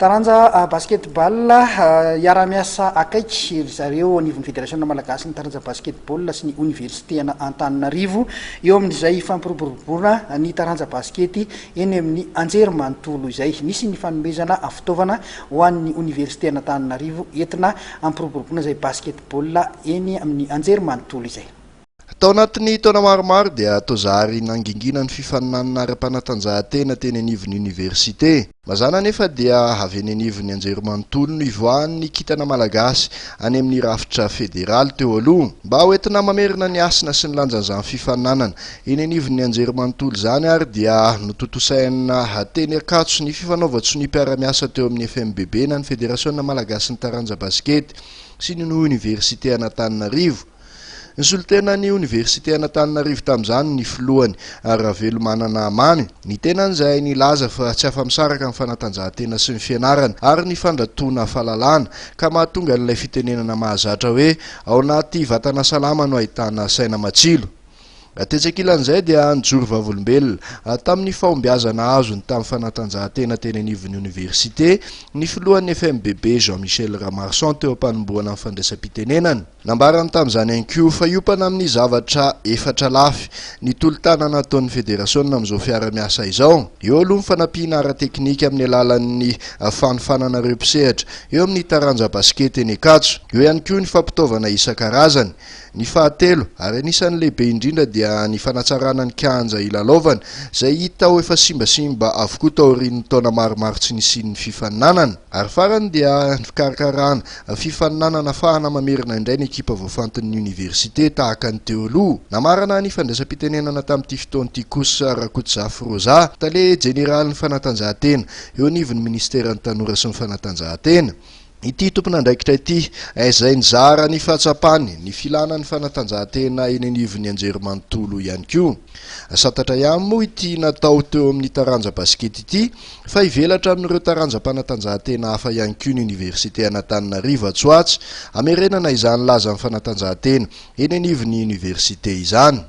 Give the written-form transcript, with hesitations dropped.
taranja basketball iara-miasa akaiky zareo anivon'ny fédération malagasy ny taranja basketball sy ny université Antananarivo eo amin'izay fampiroboroborona ny taranja baskety eny amin'ny anjerimanontolo izay nisy ny fanomezana fitaovana ho an'ny université Antananarivo entina ampiroboroborona izay basketball eny amin'ny anjerimanontolo izay. Tao anatin'ny taona maromaro dia tozary nangingina ny fifaninanana ara-panatanjahantena teny anivon'ny université. Mazana nefa dia avy eny anivon'ny anjerimanontolo no ivoahan'ny kitana malagasy any amin'ny rafitra federaly teo aloha mba hoentina mamerina ny asina sy ny lanjan'izany fifaninanana. Eny anivon'ny anjerimanontolo zany ary dia notontosaina teny akatso ny fifanaova-tso ny mpiara-miasa teo amin'ny FMBB na ny fédération malagasy ny taranja baskety sy ny université Antananarivo. Nisolitena ny université Antananarivo tamin'izany ny filohany Ravelo Manana Amany ny tenan'izay nilaza fa tsy afa-misaraka amin'ny fanatanjahantena sy ny fianarana ary ny fandratona fahalalana ka mahatonga n'ilay fitenenana mahazatra hoe ao anaty vatana salama no ahitana saina matsilo. Tetsakilan'izay dia nijoro vavolombelona tamin'ny fahombiazana azony tamin'ny fanatanjahantena teny anivon'ny université ny filohan'ny FMBB Jean-Michel Ramarson teo am-panombohana amin'ny fandraisam-pitenenana. Nambarany tamin'izany ihany koa fa hiopana amin'ny zavatra efatra lafy ny tolo-tanana ataon'ny fédération amin'izao fiara-miasa izao. Eo aloha ny fanampiana ara-teknika amin'ny alalan'ny fanofanana ireo mpisehatra eo amin'ny taranja baskety eny Ankatso. Eo ihany koa ny fampitaovana isan-karazany. Ny fahatelo ary anisan'ny lehibe indrindra dia ny fanatsarana ny kianja ilalaovana izay hita ho efa simbasimba avokoa taorian'ny taona maromaro tsy nisian'ny fifaninanana. Ary farany dia ny fikarakarana fifaninanana ahafahana mamerina indray ny ekipa voafantin'ny université tahaka ny teo aloha. Namarana ny fandraisam-pitenenana tamin'ity fotoan'ity kosa Rakotsafy Roza, tale jeneralin'ny fanatanjahantena eo anivon'ny ministera ny tanora sy ny fanatanjahantena. Ity tompon'andraikitra ity izay nizara ny fahatsapany ny filanan'ny fanatanjahantena eny anivon'ny anjerimanontolo ihany koa. Santatra ihany moa ity natao teo amin'ny taranja baskety ity fa hivelatra amin'ireo taranja-panatanjahantena hafa ihany koa ny université Antananarivo Atsoatsy amerenana izany laza amin'ny fanatanjahantena eny anivon'ny université izany.